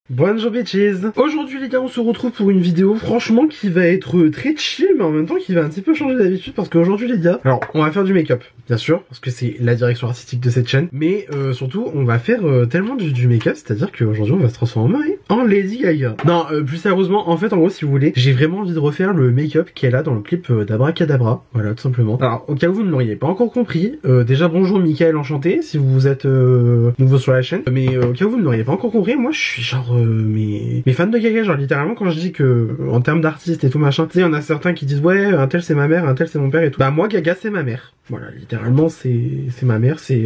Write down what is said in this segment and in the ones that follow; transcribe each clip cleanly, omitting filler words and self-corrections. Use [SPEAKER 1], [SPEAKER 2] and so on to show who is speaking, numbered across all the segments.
[SPEAKER 1] Bonjour bitches. Aujourd'hui les gars, on se retrouve pour une vidéo franchement qui va être très chill, mais en même temps qui va un petit peu changer d'habitude, parce qu'aujourd'hui les gars, alors on va faire du make-up bien sûr, parce que c'est la direction artistique de cette chaîne, mais surtout on va faire tellement du make-up, c'est-à-dire qu'aujourd'hui on va se transformer en Lady Gaga. Non, plus sérieusement, en fait en gros si vous voulez, j'ai vraiment envie de refaire le make-up qu'elle a dans le clip d'Abracadabra, voilà tout simplement. Alors au cas où vous ne l'auriez pas encore compris, déjà bonjour Mickaël enchanté si vous êtes nouveau sur la chaîne, mais au cas où vous ne l'auriez pas encore compris, moi je suis genre mes fans de Gaga, genre littéralement quand je dis que en termes d'artistes et tout machin, tu sais, il y en a certains qui disent ouais un tel c'est ma mère, un tel c'est mon père et tout. Bah moi Gaga c'est ma mère. Voilà, littéralement c'est ma mère, c'est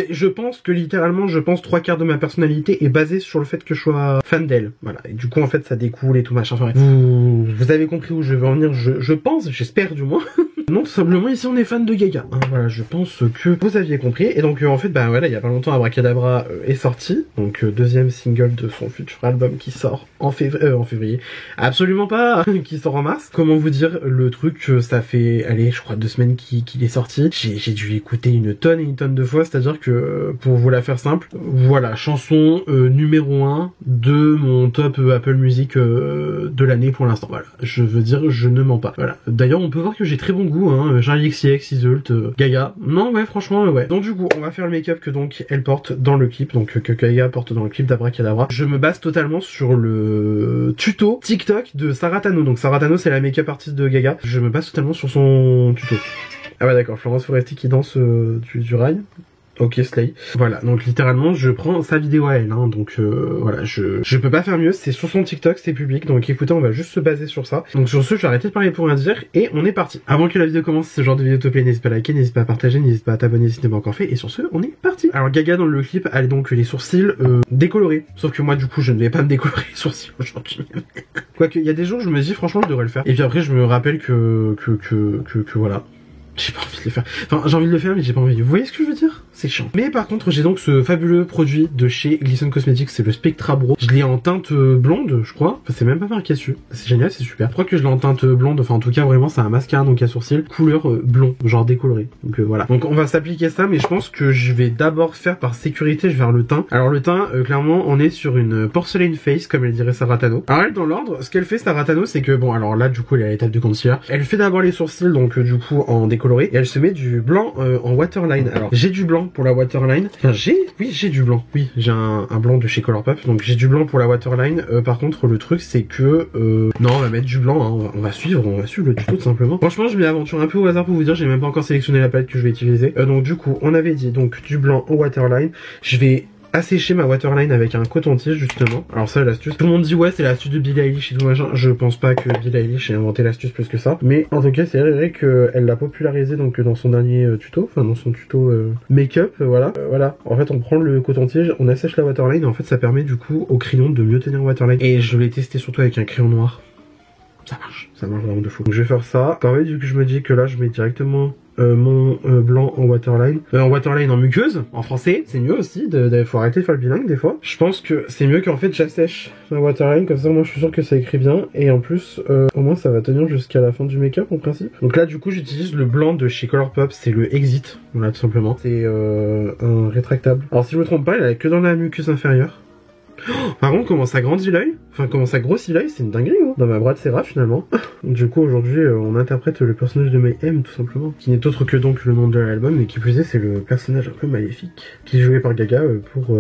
[SPEAKER 1] je pense que littéralement 3/4 de ma personnalité est basée sur le fait que je sois fan d'elle. Voilà, et du coup en fait ça découle et tout machin. Enfin, vous avez compris où je veux en venir, je pense, j'espère du moins. Non, tout simplement ici on est fan de Gaga, hein, voilà, je pense que vous aviez compris. Et donc en fait bah voilà, il y a pas longtemps Abracadabra est sorti, donc deuxième single de son futur album qui sort en février, absolument pas, qui sort en mars. Comment vous dire, le truc ça fait, allez, je crois 2 semaines qu'il est sorti, j'ai dû l'écouter une tonne et une tonne de fois, c'est à dire que pour vous la faire simple, voilà, chanson numéro 1 de mon top Apple Music de l'année pour l'instant, voilà, je veux dire, je ne mens pas, voilà. D'ailleurs on peut voir que j'ai très bon goût, hein, Charli XCX, Iseult, Gaga, non ouais franchement ouais. Donc du coup on va faire le make-up que donc elle porte dans le clip, donc que Gaga porte dans le clip d'Abracadabra. Je me base totalement sur le tuto TikTok de Sarah Tano, donc Sarah Tano c'est la make-up artiste de Gaga, je me base totalement sur son tuto. Ah ouais d'accord, Florence Foresti qui danse du rail. Ok, Slay. Voilà, donc littéralement je prends sa vidéo à elle, hein, donc voilà, je peux pas faire mieux, c'est sur son TikTok, c'est public, donc écoutez, on va juste se baser sur ça. Donc sur ce, je vais arrêter de parler pour rien dire, et on est parti. Avant que la vidéo commence, ce genre de vidéo te plaît, n'hésite pas à liker, n'hésite pas à partager, n'hésite pas à t'abonner si ce n'est pas encore fait, et sur ce, on est parti. Alors Gaga dans le clip, elle a donc les sourcils décolorés, sauf que moi du coup je ne vais pas me décolorer les sourcils aujourd'hui. Quoique, il y a des jours je me dis franchement je devrais le faire, et puis après je me rappelle que voilà. J'ai pas envie de le faire. Enfin, j'ai envie de le faire, mais j'ai pas envie. Vous voyez ce que je veux dire? C'est chiant. Mais par contre, j'ai donc ce fabuleux produit de chez Glisten Cosmetics, c'est le Spectra Bro. Je l'ai en teinte blonde, je crois. Enfin, c'est même pas marqué dessus. C'est génial, c'est super. Je crois que je l'ai en teinte blonde. Enfin, en tout cas, vraiment, c'est un mascara donc à sourcils couleur blond, genre décoloré. Donc voilà. Donc on va s'appliquer ça, mais je pense que je vais d'abord faire par sécurité, je vais faire le teint. Alors le teint, clairement, on est sur une porcelain face, comme elle dirait Sarah Tano. Alors elle, dans l'ordre, ce qu'elle fait Sarah Tano, c'est que bon, alors là, du coup, elle est à l'étape de concealer. Elle fait d'abord les sourcils, donc du coup en décoloré. Et elle se met du blanc en waterline. Alors j'ai du blanc pour la waterline. Enfin j'ai du blanc. Oui, j'ai un blanc de chez Colourpop. Donc j'ai du blanc pour la waterline. Par contre le truc c'est que non, on va mettre du blanc, hein. On va suivre le tuto tout simplement. Franchement je m'y aventure un peu au hasard pour vous dire, j'ai même pas encore sélectionné la palette que je vais utiliser. Donc du coup on avait dit donc du blanc en waterline. Je vais assécher ma waterline avec un coton-tige justement. Alors ça l'astuce, tout le monde dit ouais c'est l'astuce de Billie Eilish et tout machin. Je pense pas que Billie Eilish ait inventé l'astuce plus que ça, mais en tout cas c'est vrai qu'elle l'a popularisé donc dans son dernier tuto, enfin dans son tuto make-up, voilà. Voilà, en fait on prend le coton-tige, on assèche la waterline et en fait ça permet du coup au crayon de mieux tenir waterline. Et je l'ai testé surtout avec un crayon noir. Ça marche vraiment de fou. Donc je vais faire ça. En fait, vu que je me dis que là je mets directement mon blanc en waterline en muqueuse, en français, c'est mieux aussi, faut arrêter de faire le bilingue des fois. Je pense que c'est mieux qu'en fait j'assèche ma waterline, comme ça moi je suis sûr que ça écrit bien, et en plus au moins ça va tenir jusqu'à la fin du make-up en principe. Donc là du coup j'utilise le blanc de chez Colourpop, c'est le Exit, voilà tout simplement. C'est un rétractable. Alors si je me trompe pas, il est que dans la muqueuse inférieure. Par contre, comment ça grandit l'œil, enfin comment ça grossit l'œil, c'est une dinguerie, hein. Dans ma bras de Serra finalement. Du coup aujourd'hui on interprète le personnage de Mayhem tout simplement, qui n'est autre que donc le nom de l'album, et qui plus est c'est le personnage un peu maléfique qui est joué par Gaga pour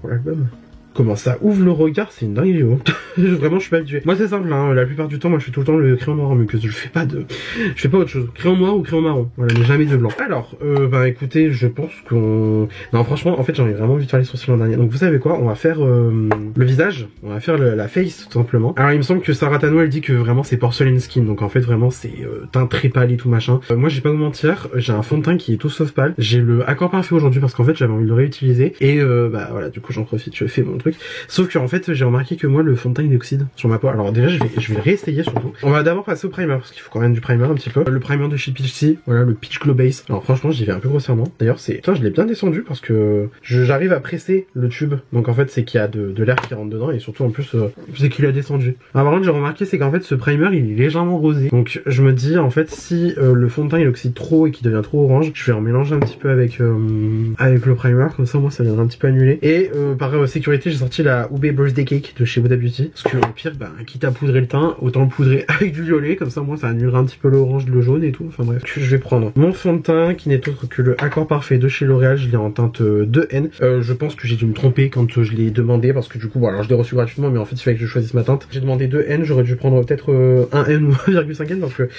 [SPEAKER 1] l'album. Comment ça ouvre le regard, c'est une dinguerie, oh. Vraiment je suis pas habitué. Moi c'est simple, hein, la plupart du temps moi je fais tout le temps le crayon noir en muqueuse, je fais pas autre chose, crayon noir ou crayon marron, voilà, mais jamais de blanc. Alors bah écoutez, je pense qu'on... Non franchement en fait j'en ai vraiment envie de faire les sourcils l'an dernier, donc vous savez quoi, on va faire le visage, on va faire la face tout simplement. Alors il me semble que Sarah Tano elle dit que vraiment c'est porcelain skin, donc en fait vraiment c'est teint très pâle et tout machin. Moi j'ai pas vous mentir, j'ai un fond de teint qui est tout sauf pâle, j'ai le Accord Parfait aujourd'hui parce qu'en fait j'avais envie de le réutiliser, et bah voilà du coup j'en profite, je fais mon truc. Sauf que en fait j'ai remarqué que moi le fond de teint il oxyde sur ma peau. Alors déjà je vais réessayer surtout. On va d'abord passer au primer parce qu'il faut quand même du primer un petit peu. Le primer de chez Peachy, voilà le Peach Glow Base. Alors franchement j'y vais un peu grossièrement. D'ailleurs c'est... Putain je l'ai bien descendu parce que j'arrive à presser le tube. Donc en fait c'est qu'il y a de l'air qui rentre dedans, et surtout en plus c'est qu'il a descendu. Alors par contre j'ai remarqué c'est qu'en fait ce primer il est légèrement rosé. Donc je me dis en fait si le fond de teint il oxyde trop et qu'il devient trop orange, je vais en mélanger un petit peu avec le primer. Comme ça moi ça viendra un petit peu annuler. Et par sécurité j'ai sorti la Ube Birthday Cake de chez Huda Beauty. Parce que au pire, bah, quitte à poudrer le teint, autant le poudrer avec du violet. Comme ça, moi, ça annulera un petit peu l'orange, le jaune et tout. Enfin bref. Je vais prendre mon fond de teint qui n'est autre que le Accord Parfait de chez L'Oréal. Je l'ai en teinte 2N. Je pense que j'ai dû me tromper quand je l'ai demandé. Parce que du coup, bon, alors je l'ai reçu gratuitement. Mais en fait, il fallait que je choisisse ma teinte. J'ai demandé 2N. J'aurais dû prendre peut-être 1N ou 1,5N. Parce que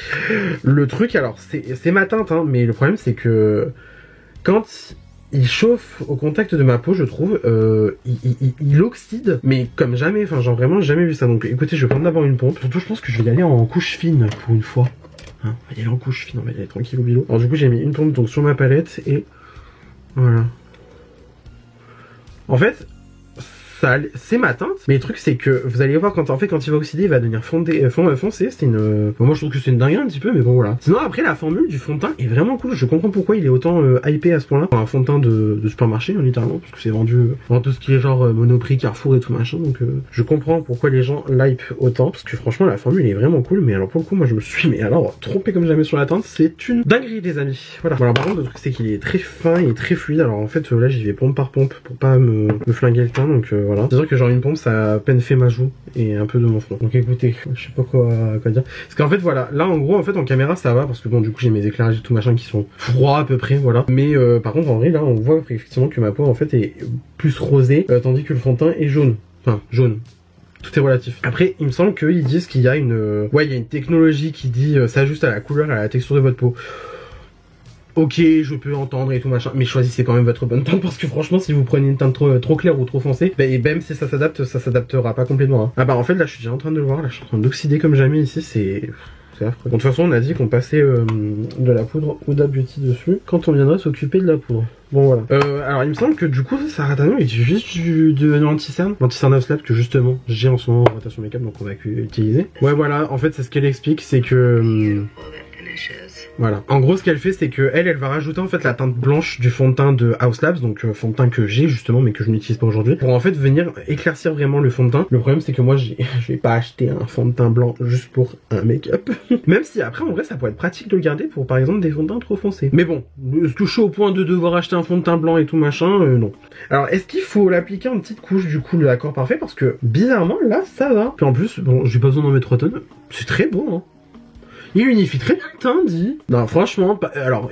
[SPEAKER 1] le truc, alors, c'est ma teinte. Hein, mais le problème, c'est que quand il chauffe au contact de ma peau, je trouve, il oxyde, mais comme jamais, enfin genre vraiment jamais vu ça. Donc écoutez, je vais prendre d'abord une pompe. Surtout je pense que je vais y aller en couche fine pour une fois. Hein, on va y aller en couche fine, on va y aller tranquille au bilot. Alors du coup j'ai mis une pompe donc sur ma palette et voilà. En fait, c'est ma teinte, mais le truc c'est que vous allez voir quand il va oxyder, il va devenir foncé. C'est une, bon, moi je trouve que c'est une dinguerie un petit peu, mais bon voilà. Sinon après la formule du fond de teint est vraiment cool. Je comprends pourquoi il est autant hypé à ce point-là. Un fond de teint de supermarché hein, littéralement, parce que c'est vendu dans tout ce qui est genre Monoprix, Carrefour et tout machin. Donc je comprends pourquoi les gens l'hype autant, parce que franchement la formule est vraiment cool. Mais alors pour le coup moi je me suis trompé comme jamais sur la teinte. C'est une dinguerie les amis. Voilà. Bon, alors par contre le truc c'est qu'il est très fin et très fluide. Alors en fait là j'y vais pompe par pompe pour pas me flinguer le teint. Donc voilà. C'est sûr que genre une pompe ça a à peine fait ma joue et un peu de mon front. Donc écoutez, je sais pas quoi dire. Parce qu'en fait voilà, là en gros en fait en caméra ça va parce que bon du coup j'ai mes éclairages et tout machin qui sont froids à peu près voilà. Mais par contre en vrai là on voit effectivement que ma peau en fait est plus rosée tandis que le fond de teint est jaune. Enfin jaune. Tout est relatif. Après, il me semble qu'ils disent qu'il y a une technologie qui dit s'ajuste à la couleur et à la texture de votre peau. Ok, je peux entendre et tout machin, mais choisissez quand même votre bonne teinte parce que franchement, si vous prenez une teinte trop claire ou trop foncée, bah, et même si ça s'adapte, ça s'adaptera pas complètement. Hein. Ah bah en fait là, je suis déjà en train de le voir, là, je suis en train d'oxyder comme jamais ici, c'est affreux. Bon, de toute façon, on a dit qu'on passait de la poudre Huda Beauty dessus quand on viendrait s'occuper de la poudre. Bon voilà. Alors il me semble que du coup, Saratano il utilise juste de l'anti-cerne House Lab que justement j'ai en ce moment en rotation make-up, donc on va utiliser. Ouais voilà, en fait c'est ce qu'elle explique, c'est que voilà. En gros, ce qu'elle fait, c'est que elle va rajouter en fait la teinte blanche du fond de teint de Haus Labs, donc fond de teint que j'ai justement, mais que je n'utilise pas aujourd'hui, pour en fait venir éclaircir vraiment le fond de teint. Le problème, c'est que moi, je vais pas acheter un fond de teint blanc juste pour un make-up. Même si après, en vrai, ça pourrait être pratique de le garder pour, par exemple, des fonds de teint trop foncés. Mais bon, est-ce que je suis au point de devoir acheter un fond de teint blanc et tout machin non. Alors, est-ce qu'il faut l'appliquer en petite couche du coup de l'accord parfait, parce que bizarrement, là, ça va. Puis en plus, bon, j'ai pas besoin d'en mettre 3 tonnes. C'est très beau, hein. Il unifie très bien le teint, dit. Non, franchement, alors,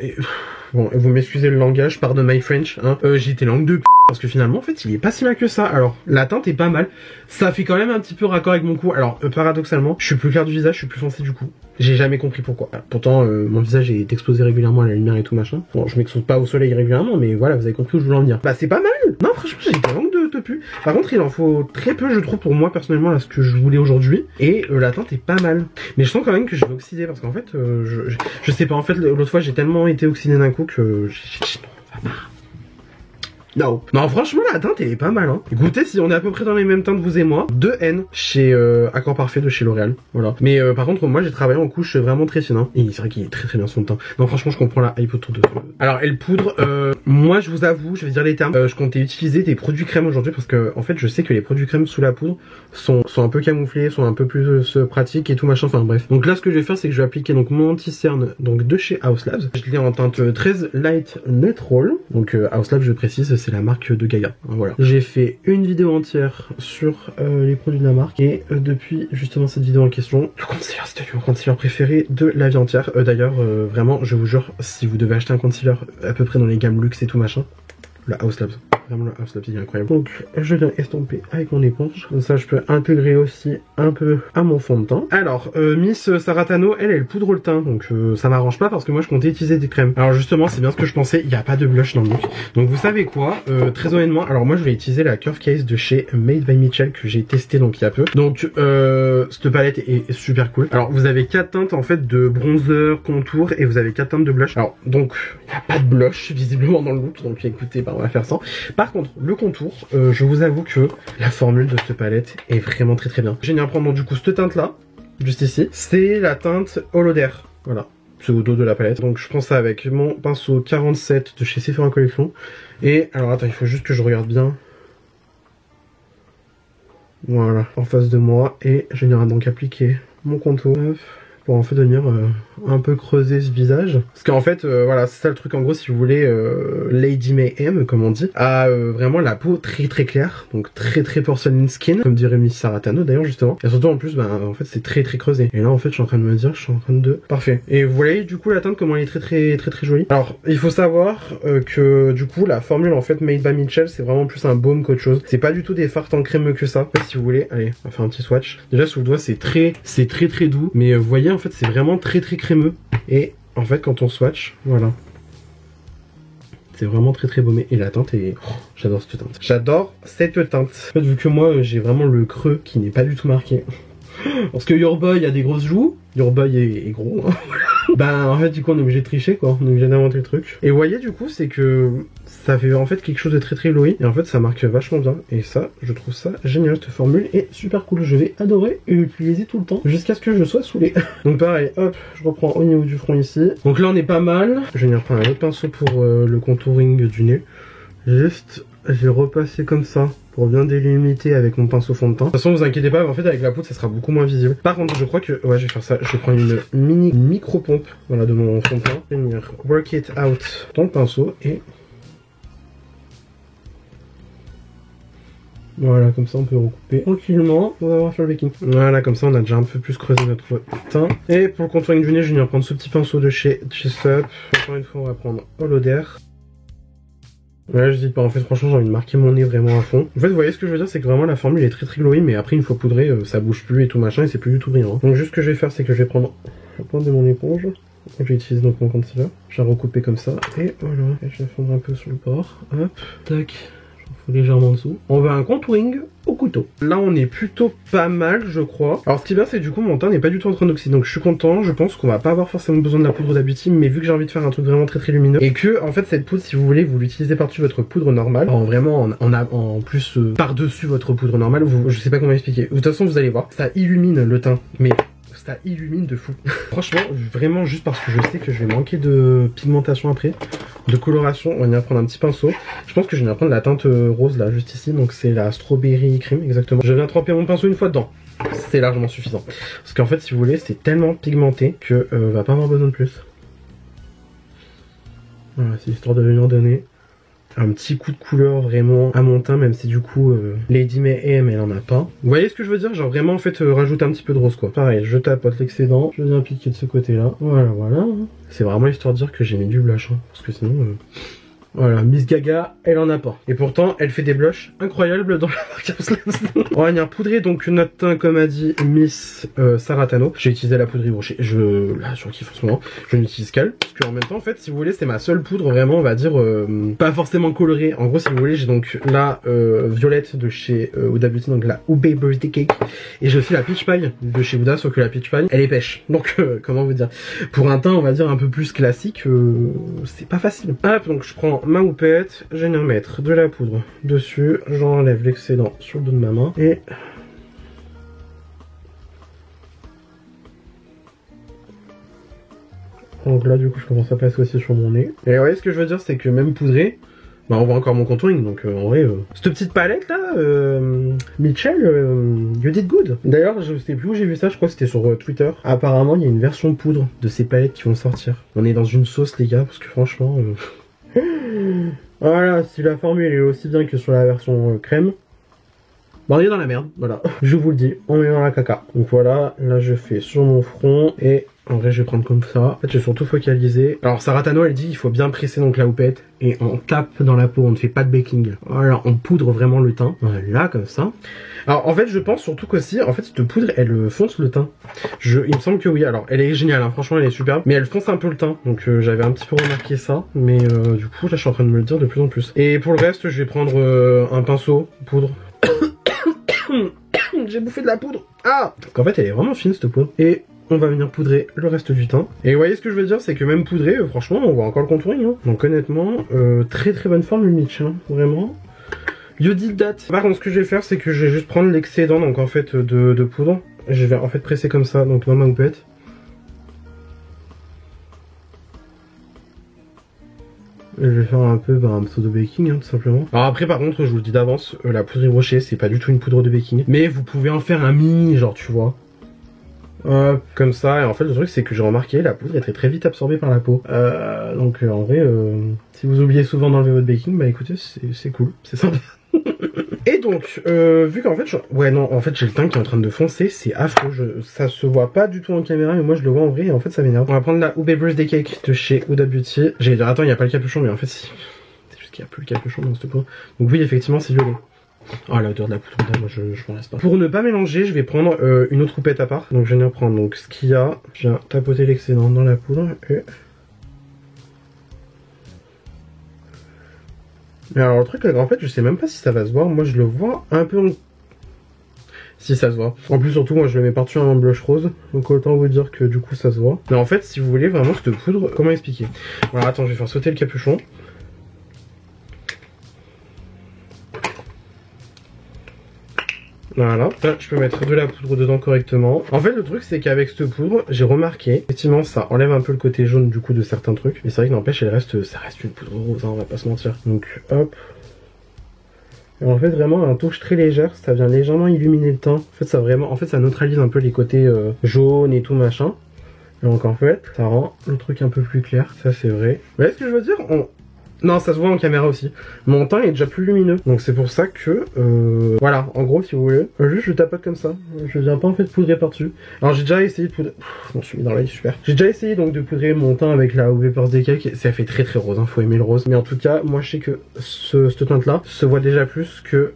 [SPEAKER 1] bon, vous m'excusez le langage, pardon my French, hein. J'ai été langue de p***, parce que finalement, en fait, il est pas si mal que ça. Alors, la teinte est pas mal. Ça fait quand même un petit peu raccord avec mon cou. Alors, paradoxalement, je suis plus clair du visage, je suis plus foncé du cou. J'ai jamais compris pourquoi. Alors, pourtant, mon visage est exposé régulièrement à la lumière et tout machin. Bon, je m'expose pas au soleil régulièrement, mais voilà, vous avez compris où je voulais en venir. Bah, c'est pas mal. Non, franchement, j'ai été langue de pu. Par contre, il en faut très peu, je trouve, pour moi, personnellement, à ce que je voulais aujourd'hui. Et la teinte est pas mal. Mais je sens quand même que je vais oxyder, parce qu'en fait, je sais pas, en fait, l'autre fois, j'ai tellement été oxydé d'un coup que non, franchement la teinte elle est pas mal hein. Écoutez, si on est à peu près dans les mêmes teintes vous et moi, 2N chez Accord Parfait de chez L'Oréal. Voilà. Mais par contre moi j'ai travaillé en couche vraiment très fine hein. Et c'est vrai qu'il est très très bien son teint. Non franchement je comprends la hype autour de ça. Alors elle poudre, moi je vous avoue, je vais dire les termes, je comptais utiliser des produits crème aujourd'hui parce que en fait je sais que les produits crème sous la poudre sont un peu camouflés, sont un peu plus pratiques et tout machin, enfin bref. Donc là ce que je vais faire c'est que je vais appliquer donc mon anti-cerne donc de chez Haus Labs. Je l'ai en teinte 13 Light Neutral. Donc Haus Labs je précise c'est la marque de Gaga. Voilà. J'ai fait une vidéo entière sur les produits de la marque et depuis justement cette vidéo en question, le concealer c'était mon concealer préféré de la vie entière. D'ailleurs vraiment je vous jure si vous devez acheter un concealer à peu près dans les gammes luxe et tout machin, la Haus Labs. Vraiment le Haus Labs il est incroyable. Donc je viens estomper avec mon éponge. Comme ça je peux intégrer aussi un peu à mon fond de teint. Alors Miss Saratano elle poudre le teint. Donc ça m'arrange pas parce que moi je comptais utiliser des crèmes. Alors justement c'est bien ce que je pensais. Il n'y a pas de blush dans le look. Donc vous savez quoi très honnêtement. Alors moi je vais utiliser la Curve Case de chez Made by Mitchell que j'ai testé donc il y a peu. Donc cette palette est super cool. Alors vous avez 4 teintes en fait de bronzer, contour et vous avez 4 teintes de blush. Alors donc il n'y a pas de blush visiblement dans le look. Donc écoutez on va faire ça. Par contre, le contour, je vous avoue que la formule de cette palette est vraiment très très bien. Je viens de prendre du coup cette teinte là, juste ici. C'est la teinte Holoder. Voilà, c'est au dos de la palette. Donc je prends ça avec mon pinceau 47 de chez Sephora Collection. Et alors attends, il faut juste que je regarde bien. Voilà, en face de moi. Et je viens donc appliquer mon contour. pour en fait venir un peu creuser ce visage. Parce qu'en fait, voilà, c'est ça le truc en gros, si vous voulez, Lady Mayhem, comme on dit, a vraiment la peau très très claire, donc très très porcelain skin, comme dirait Miss Saratano d'ailleurs justement. Et surtout en plus, bah, en fait c'est très très creusé. Et là en fait je suis en train de me dire, je suis en train de... Parfait. Et vous voyez du coup la teinte comment elle est très jolie. Alors il faut savoir que du coup la formule en fait made by Mitchell c'est vraiment plus un baume qu'autre chose. C'est pas du tout des fards tant crémeux que ça. En fait, si vous voulez, allez, on va faire un petit swatch. Déjà sous le doigt c'est très doux, mais vous voyez en fait c'est vraiment très crémeux. Et en fait quand on swatch, voilà. C'est vraiment très baumé. Et la teinte est... Oh, j'adore cette teinte. J'adore cette teinte. En fait, vu que moi, j'ai vraiment le creux qui n'est pas du tout marqué. Parce que Your Boy a des grosses joues. Your Boy est gros. Hein. Ben, en fait, du coup, on est obligé de tricher, quoi. On est obligé d'inventer le truc. Et vous voyez, du coup, c'est que ça fait en fait quelque chose de très glowy. Et en fait, ça marque vachement bien. Et ça, je trouve ça génial. Cette formule est super cool. Je vais adorer et l'utiliser tout le temps. Jusqu'à ce que je sois saoulé. Donc pareil, hop, je reprends au niveau du front ici. Donc là, on est pas mal. Je vais venir prendre un autre pinceau pour le contouring du nez. Juste, j'ai repassé comme ça pour bien délimiter avec mon pinceau fond de teint. De toute façon, vous inquiétez pas, en fait, avec la poudre, ça sera beaucoup moins visible. Par contre, je crois que... Ouais, je vais faire ça. Je vais prendre une micro-pompe, voilà, de mon fond de teint. Je vais venir work it out dans le pinceau et... Voilà, comme ça, on peut recouper tranquillement. On va voir sur le baking. Voilà, comme ça, on a déjà un peu plus creusé notre teint. Et pour le contouring du nez, je vais venir prendre ce petit pinceau de chez Sup. Encore une fois, on va prendre Holoder. Là je dis pas, en fait franchement j'ai envie de marquer mon nez vraiment à fond. En fait vous voyez ce que je veux dire, c'est que vraiment la formule est très glowy, mais après une fois poudrée ça bouge plus et tout machin et c'est plus du tout brillant. Donc juste ce que je vais faire c'est que je vais prendre la pointe de mon éponge. Je vais utiliser donc mon concealer. Je vais recouper comme ça et voilà. Et je vais fondre un peu sur le bord. Hop, tac. Légèrement en dessous. On va un contouring au couteau. Là on est plutôt pas mal je crois. Alors ce qui est bien c'est que du coup mon teint n'est pas du tout en train d'oxyder. Donc je suis content, je pense qu'on va pas avoir forcément besoin de la poudre d'Abuti. Mais vu que j'ai envie de faire un truc vraiment très lumineux. Et que en fait cette poudre si vous voulez vous l'utilisez par-dessus votre poudre normale. Alors, vraiment en plus par-dessus votre poudre normale. Je sais pas comment expliquer. De toute façon vous allez voir. Ça illumine le teint. Mais ça illumine de fou. Franchement, vraiment juste parce que je sais que je vais manquer de pigmentation après, de coloration, on va venir prendre un petit pinceau. Je pense que je vais venir prendre la teinte rose là, juste ici, donc c'est la Strawberry Cream, exactement. Je viens tremper mon pinceau une fois dedans. C'est largement suffisant. Parce qu'en fait, si vous voulez, c'est tellement pigmenté que va pas avoir besoin de plus. Voilà, c'est histoire de venir donner un petit coup de couleur vraiment à mon teint, même si du coup Lady Mayhem elle en a pas. Vous voyez ce que je veux dire? Genre vraiment en fait rajouter un petit peu de rose quoi. Pareil, je tapote l'excédent, je viens piquer de ce côté là. Voilà. C'est vraiment histoire de dire que j'ai mis du blush, hein, parce que sinon... Voilà, Miss Gaga, elle en a pas. Et pourtant, elle fait des blushs incroyables dans la marque House Labs. On va venir poudrer donc notre teint, comme a dit Miss Saratano. J'ai utilisé la poudre Rocher. Là, sur kiffe en ce moment. Je n'utilise qu'elle. Parce qu'en même temps, en fait, si vous voulez, c'est ma seule poudre vraiment, on va dire, pas forcément colorée. En gros, si vous voulez, j'ai donc la violette de chez Huda Beauty, donc la Ube Birthday Cake. Et j'ai aussi la Peach Pie de chez Huda, sauf que la Peach Pie, elle est pêche. Donc, comment vous dire? Pour un teint, on va dire, un peu plus classique, c'est pas facile. Hop, donc je prends ma houppette, je vais venir mettre de la poudre dessus, j'enlève l'excédent sur le dos de ma main et donc là du coup je commence à passer aussi sur mon nez. Et vous voyez ce que je veux dire, c'est que même poudré, bah on voit encore mon contouring, donc en vrai cette petite palette là, Mitchell, you did good. D'ailleurs je sais plus où j'ai vu ça, je crois que c'était sur Twitter. Apparemment il y a une version poudre de ces palettes qui vont sortir. On est dans une sauce les gars, parce que franchement voilà, si la formule est aussi bien que sur la version crème, bah on est dans la merde, voilà. Je vous le dis, on est dans la caca. Donc voilà, là je fais sur mon front et en vrai je vais prendre comme ça. En fait je vais surtout focaliser. Alors Saratano elle dit il faut bien presser donc la houppette et on tape dans la peau, on ne fait pas de baking. Voilà, on poudre vraiment le teint. Voilà, comme ça. Alors en fait je pense surtout qu'aussi, en fait cette poudre elle fonce le teint. Il me semble que oui, alors elle est géniale, hein, franchement elle est superbe. Mais elle fonce un peu le teint, donc j'avais un petit peu remarqué ça. Mais du coup là je suis en train de me le dire de plus en plus. Et pour le reste je vais prendre un pinceau, poudre. J'ai bouffé de la poudre. Ah, donc en fait elle est vraiment fine cette poudre. Et on va venir poudrer le reste du teint. Et vous voyez ce que je veux dire, c'est que même poudré, franchement on voit encore le contouring, hein. Donc honnêtement, très bonne forme le Mitch, hein, vraiment. You did that. Par contre ce que je vais faire c'est que je vais juste prendre l'excédent donc en fait de poudre. Je vais en fait presser comme ça donc dans ma houppette. Je vais faire un peu un pseudo baking hein, tout simplement. Alors après par contre je vous le dis d'avance, la poudre Rocher c'est pas du tout une poudre de baking. Mais vous pouvez en faire un mini genre tu vois. comme ça. Et en fait le truc c'est que j'ai remarqué la poudre est très vite absorbée par la peau. Donc en vrai si vous oubliez souvent d'enlever votre baking, bah écoutez c'est cool, c'est sympa. Et donc, vu qu'en fait, ouais non, en fait j'ai le teint qui est en train de foncer, c'est affreux, ça se voit pas du tout en caméra, mais moi je le vois en vrai et en fait ça m'énerve. On va prendre la Ube Birthday Cake de chez Huda Beauty. J'allais dire attends, il n'y a pas le capuchon, mais en fait si, c'est juste qu'il n'y a plus le capuchon dans cette poudre. Donc oui, effectivement c'est violet. Oh l'odeur de la poudre, moi je m'en reste pas. Pour ne pas mélanger, je vais prendre une autre houppette à part. Donc je viens reprendre donc ce qu'il y a, je viens tapoter l'excédent dans la poudre et... Mais alors le truc là, en fait je sais même pas si ça va se voir, moi je le vois un peu en... Si ça se voit. En plus surtout moi je le mets par-dessus un blush rose, donc autant vous dire que du coup ça se voit. Mais en fait si vous voulez vraiment cette poudre, comment expliquer? Alors attends, je vais faire sauter le capuchon. Voilà, là je peux mettre de la poudre dedans correctement. En fait le truc c'est qu'avec cette poudre, j'ai remarqué, effectivement ça enlève un peu le côté jaune du coup de certains trucs. Mais c'est vrai que n'empêche, ça reste une poudre rose, hein, on va pas se mentir. Donc hop. Et en fait vraiment un touche très légère, ça vient légèrement illuminer le teint. En fait ça neutralise un peu les côtés jaunes et tout machin. Et donc en fait ça rend le truc un peu plus clair, ça c'est vrai. Vous voyez ce que je veux dire? Non, ça se voit en caméra aussi. Mon teint est déjà plus lumineux. Donc c'est pour ça que... voilà, en gros, si vous voulez. Juste, je tapote comme ça. Je viens pas en fait poudrer par-dessus. Alors j'ai déjà essayé de poudrer... je me suis mis dans l'œil, super. J'ai déjà essayé donc de poudrer mon teint avec la Ube Birthday Cake. Ça fait très rose, hein, faut aimer le rose. Mais en tout cas, moi je sais que cette teinte-là se voit déjà plus que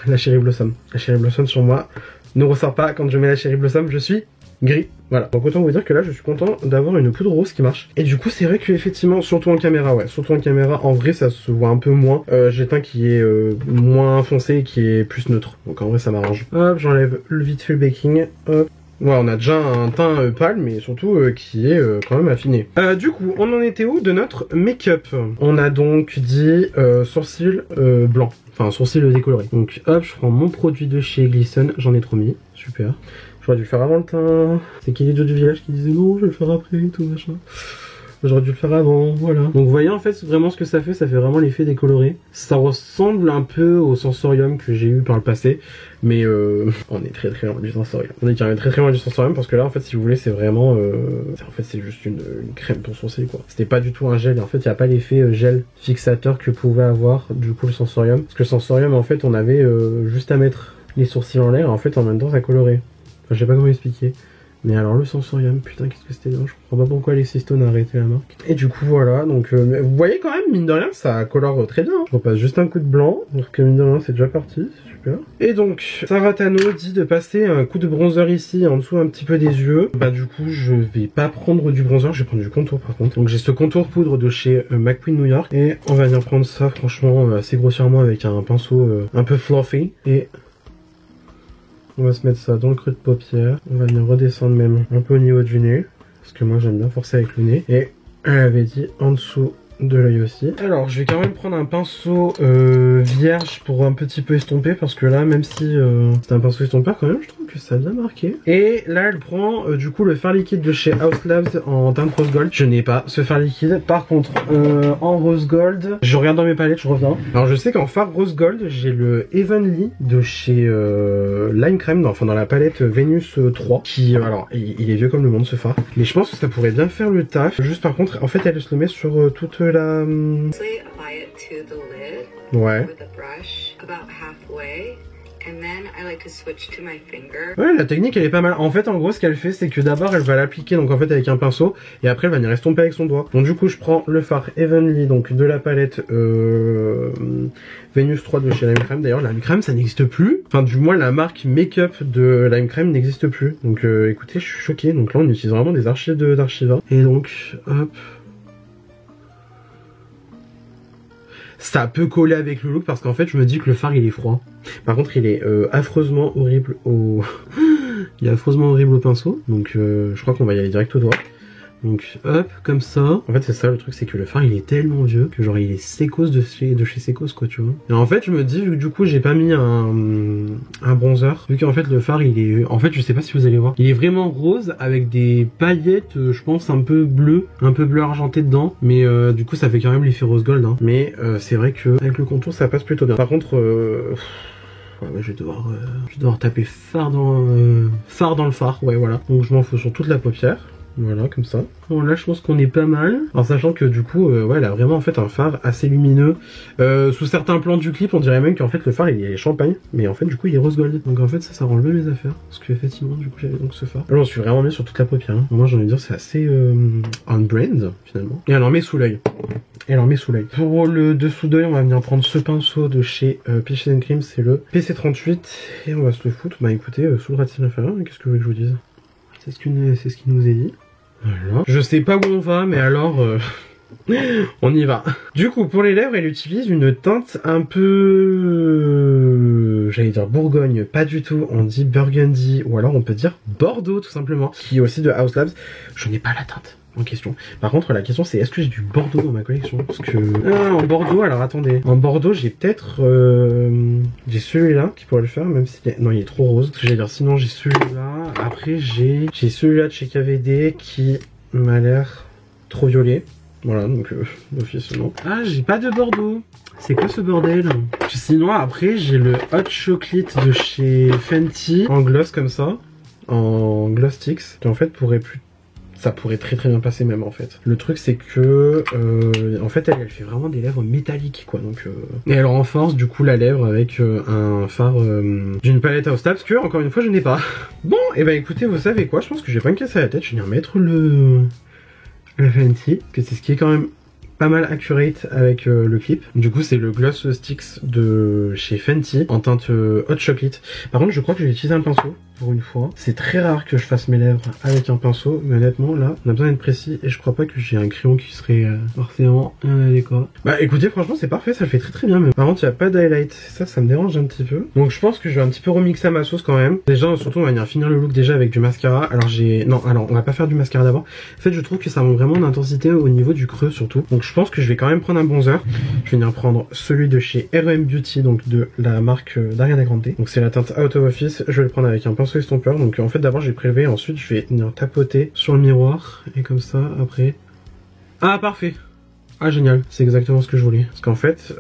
[SPEAKER 1] la Cherry Blossom. La Cherry Blossom sur moi ne ressort pas. Quand je mets la Cherry Blossom, je suis... gris. Voilà, donc autant vous dire que là je suis content d'avoir une poudre rose qui marche. Et du coup c'est vrai que effectivement, surtout en caméra, ouais, surtout en caméra, en vrai ça se voit un peu moins. J'ai le teint qui est moins foncé et qui est plus neutre. Donc en vrai ça m'arrange. Hop, j'enlève le vite fait le baking. Hop. Ouais, on a déjà un teint pâle, mais surtout qui est quand même affiné. Du coup, on en était où de notre make-up? On a donc dit sourcils blanc, enfin sourcils décolorés. Donc hop, je prends mon produit de chez Glisten, j'en ai trop mis, super. J'aurais dû le faire avant le teint. C'est qu'il y a les deux du village qui disaient non, je vais le faire après, tout machin. J'aurais dû le faire avant, voilà. Donc vous voyez en fait vraiment ce que ça fait vraiment l'effet décoloré. Ça ressemble un peu au sensorium que j'ai eu par le passé, mais on est très loin du sensorium. On est carrément très loin du sensorium parce que là en fait si vous voulez c'est vraiment... en fait c'est juste une crème pour sourcil quoi. C'était pas du tout un gel, et en fait il n'y a pas l'effet gel fixateur que pouvait avoir du coup le sensorium. Parce que le sensorium en fait on avait juste à mettre les sourcils en l'air et en fait en même temps ça colorait. Enfin, je sais pas comment expliquer. Mais alors le sensorium, putain qu'est-ce que c'était bien, je comprends pas pourquoi Alexis Stone a arrêté la marque. Et du coup voilà, donc vous voyez quand même, mine de rien, ça colore très bien. Je repasse juste un coup de blanc, donc mine de rien c'est déjà parti, c'est super. Et donc, Sarah Tano dit de passer un coup de bronzer ici, en dessous un petit peu des yeux. Bah du coup je vais pas prendre du bronzer, je vais prendre du contour par contre. Donc j'ai ce contour poudre de chez McQueen New York. Et on va venir prendre ça franchement assez grossièrement avec un pinceau un peu fluffy. Et... on va se mettre ça dans le creux de paupière. On va venir redescendre même un peu au niveau du nez. Parce que moi j'aime bien forcer avec le nez. Et elle avait dit en dessous de l'œil aussi. Alors je vais quand même prendre un pinceau vierge pour un petit peu estomper. Parce que là même si c'est un pinceau estompeur quand même, je trouve que ça a bien marqué. Et là elle prend du coup le fard liquide de chez House Labs en teinte rose gold. Je n'ai pas ce fard liquide. Par contre en rose gold, je regarde dans mes palettes, je reviens. Alors je sais qu'en fard rose gold j'ai le Heavenly de chez Lime Crème, enfin dans la palette Venus 3 qui alors il est vieux comme le monde ce fard, mais je pense que ça pourrait bien faire le taf. Juste par contre en fait elle se le met sur toute la... ouais. Ouais, la technique elle est pas mal. En fait en gros ce qu'elle fait c'est que d'abord elle va l'appliquer donc en fait avec un pinceau et après elle va venir estomper avec son doigt. Donc du coup je prends le fard Heavenly donc de la palette Venus 3 de chez Lime Crème. D'ailleurs Lime Crème ça n'existe plus. Enfin du moins la marque make-up de Lime Crème n'existe plus. Donc écoutez je suis choqué. Donc là on utilise vraiment des archives d'Archiva. Et donc hop. Ça peut coller avec le look parce qu'en fait je me dis que le fard il est froid. Par contre il est affreusement horrible au... il est affreusement horrible au pinceau. Donc je crois qu'on va y aller direct au doigt. Donc hop, comme ça. En fait c'est ça le truc, c'est que le fard il est tellement vieux que genre il est Secos de chez Secos quoi tu vois. Et en fait je me dis vu que du coup j'ai pas mis un bronzer, vu qu'en fait le fard il est... en fait je sais pas si vous allez voir. Il est vraiment rose avec des paillettes je pense un peu bleu argenté dedans. Mais du coup ça fait quand même l'effet rose gold hein. Mais c'est vrai que avec le contour ça passe plutôt bien. Par contre... Ouais, je vais devoir taper phare dans le phare, ouais voilà. Donc je m'en fous sur toute la paupière. Voilà, comme ça. Bon, là, je pense qu'on est pas mal. En sachant que du coup, ouais, elle a vraiment en fait un phare assez lumineux. Sous certains plans du clip, on dirait même qu'en fait le phare il est champagne, mais en fait du coup il est rose gold. Donc en fait ça rend bien mes affaires. Parce que effectivement, du coup j'avais donc ce phare. Alors, je suis vraiment mis sur toute la paupière. Hein. Moi, j'ai envie de dire c'est assez on-brand finalement. Et elle en met sous l'œil. Pour le dessous d'œil, on va venir prendre ce pinceau de chez Peaches & Cream, c'est le PC38 et on va se le foutre. Bah écoutez, sous le ras de cils inférieur. Qu'est-ce que vous voulez que je vous dise? C'est ce qu'il nous est dit. Voilà. Je sais pas où on va, mais alors on y va. Du coup, pour les lèvres, elle utilise une teinte un peu, j'allais dire Bourgogne, pas du tout. On dit Burgundy, ou alors on peut dire Bordeaux tout simplement, qui est aussi de Haus Labs. Je n'ai pas la teinte en question. Par contre, la question c'est est-ce que j'ai du Bordeaux dans ma collection? Parce que en Bordeaux, alors attendez, en Bordeaux j'ai peut-être j'ai celui-là qui pourrait le faire, même si non il est trop rose. Ce que j'allais dire, sinon j'ai celui-là. Après j'ai celui-là de chez KVD qui m'a l'air trop violet. Voilà, donc d'office non. Ah, j'ai pas de Bordeaux. C'est quoi ce bordel? Sinon après j'ai le Hot Chocolate de chez Fenty en gloss comme ça, en gloss sticks, qui en fait ça pourrait très bien passer même en fait. Le truc c'est que en fait elle fait vraiment des lèvres métalliques quoi, donc et elle renforce du coup la lèvre avec un fard d'une palette Haus Labs que encore une fois je n'ai pas. Bon et ben écoutez, vous savez quoi, je pense que je vais pas me casser la tête, je vais venir mettre le Fenty, que c'est ce qui est quand même pas mal accurate avec le clip. Du coup c'est le Gloss Sticks de chez Fenty en teinte Hot Chocolate. Par contre je crois que je vais utiliser un pinceau pour une fois. C'est très rare que je fasse mes lèvres avec un pinceau, mais honnêtement là on a besoin d'être précis et je crois pas que j'ai un crayon qui serait forcément adéquat. Bah écoutez, franchement c'est parfait, ça le fait très bien même. Par contre il n'y a pas d'highlight, ça me dérange un petit peu. Donc je pense que je vais un petit peu remixer à ma sauce quand même. Déjà surtout on va venir finir le look déjà avec du mascara. Alors on va pas faire du mascara d'abord. En fait je trouve que ça manque vraiment d'intensité au niveau du creux surtout. Donc je pense que je vais quand même prendre un bronzer. Je vais venir prendre celui de chez R.E.M. Beauty, donc de la marque d'Ariana Grande. Donc c'est la teinte Out of Office. Je vais le prendre avec un pinceau estompeur. Donc en fait d'abord j'ai prélevé, ensuite je vais venir tapoter sur le miroir et comme ça après. Ah parfait. Ah génial, c'est exactement ce que je voulais. Parce qu'en fait,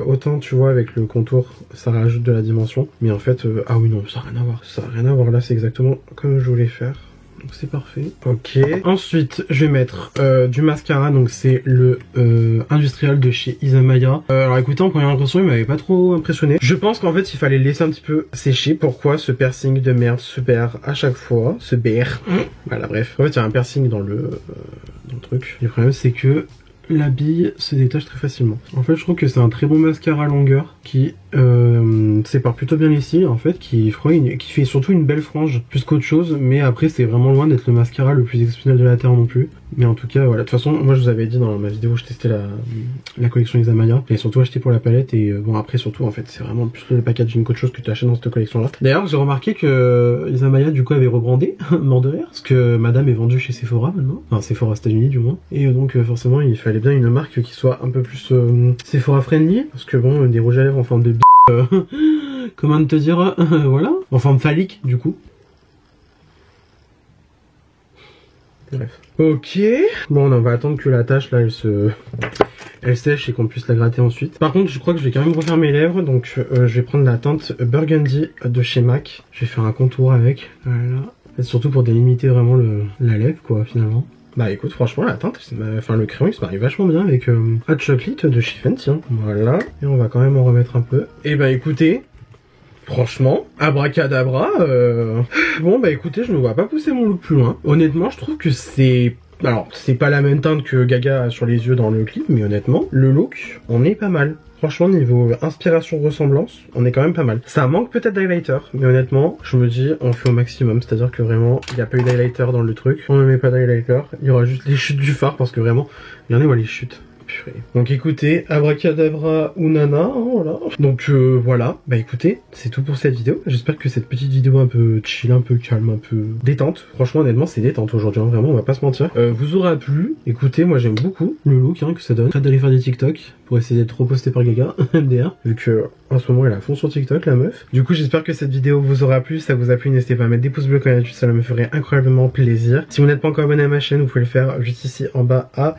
[SPEAKER 1] autant tu vois avec le contour ça rajoute de la dimension, mais en fait, ah oui non, ça n'a rien à voir. Ça n'a rien à voir là, c'est exactement comme je voulais faire. Donc c'est parfait. Ok. Ensuite, je vais mettre du mascara. Donc c'est le industriel de chez Isamaya. Alors écoutez, en première impression, il m'avait pas trop impressionné. Je pense qu'en fait, il fallait le laisser un petit peu sécher. Pourquoi ce piercing de merde se perd à chaque fois? Se perd. Voilà, bref. En fait, il y a un piercing dans le truc. Et le problème, c'est que la bille se détache très facilement. En fait, je trouve que c'est un très bon mascara longueur qui sépare plutôt bien les cils, en fait, qui fait surtout une belle frange plus qu'autre chose, mais après c'est vraiment loin d'être le mascara le plus exceptionnel de la Terre non plus. Mais en tout cas, voilà. De toute façon, moi je vous avais dit dans ma vidéo où je testais la collection Isamaya, et surtout acheté pour la palette, et bon après surtout en fait c'est vraiment plus le packaging qu'autre chose que tu achètes dans cette collection là. D'ailleurs j'ai remarqué que Isamaya du coup avait rebrandé, mort de rire, parce que Madame est vendue chez Sephora maintenant, enfin Sephora aux États-Unis du moins, et donc forcément il fallait bien une marque qui soit un peu plus Sephora friendly, parce que bon, des rouges à lèvres en forme de comment te dire, voilà, en forme phallique du coup. Bref. Ok. Bon, on va attendre que la tache là elle sèche et qu'on puisse la gratter ensuite. Par contre, je crois que je vais quand même refaire mes lèvres, donc je vais prendre la teinte Burgundy de chez MAC. Je vais faire un contour avec. Voilà. Et surtout pour délimiter vraiment la lèvre quoi finalement. Bah écoute, franchement la teinte, enfin le crayon il se marie vachement bien avec Hot Chocolate de chez Fenty. Voilà. Et on va quand même en remettre un peu. Et bah écoutez, franchement, abracadabra, bon bah écoutez, je ne vois pas pousser mon look plus loin. Honnêtement, je trouve que c'est... Alors, c'est pas la même teinte que Gaga a sur les yeux dans le clip, mais honnêtement, le look, on est pas mal. Franchement, niveau inspiration-ressemblance, on est quand même pas mal. Ça manque peut-être d'highlighter, mais honnêtement, je me dis, on fait au maximum. C'est-à-dire que vraiment, il n'y a pas eu d'highlighter dans le truc. On ne met pas d'highlighter. Il y aura juste les chutes du phare, parce que vraiment, regardez-moi les chutes. Donc écoutez, abracadabra ou nana, hein, voilà. Donc voilà, bah écoutez, c'est tout pour cette vidéo. J'espère que cette petite vidéo un peu chill, un peu calme, un peu détente, franchement honnêtement c'est détente aujourd'hui, hein, vraiment on va pas se mentir, vous aura plu. Écoutez, moi j'aime beaucoup le look que ça donne. Hâte d'aller faire des TikTok pour essayer d'être reposté par Gaga, MDR, vu que en ce moment elle est à fond sur TikTok la meuf. Du coup j'espère que cette vidéo vous aura plu. Si ça vous a plu, n'hésitez pas à mettre des pouces bleus quand ça me ferait incroyablement plaisir. Si vous n'êtes pas encore abonné à ma chaîne, vous pouvez le faire juste ici en bas à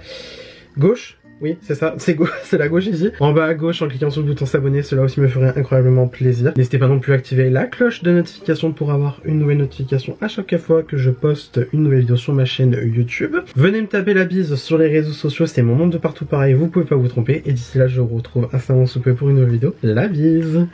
[SPEAKER 1] gauche. oui, c'est ça, c'est la gauche ici. En bas à gauche, en cliquant sur le bouton s'abonner, cela aussi me ferait incroyablement plaisir. N'hésitez pas non plus à activer la cloche de notification pour avoir une nouvelle notification à chaque fois que je poste une nouvelle vidéo sur ma chaîne YouTube. Venez me taper la bise sur les réseaux sociaux, c'est mon nom de partout pareil, vous pouvez pas vous tromper. Et d'ici là, je vous retrouve incessamment sous peu pour une nouvelle vidéo. La bise!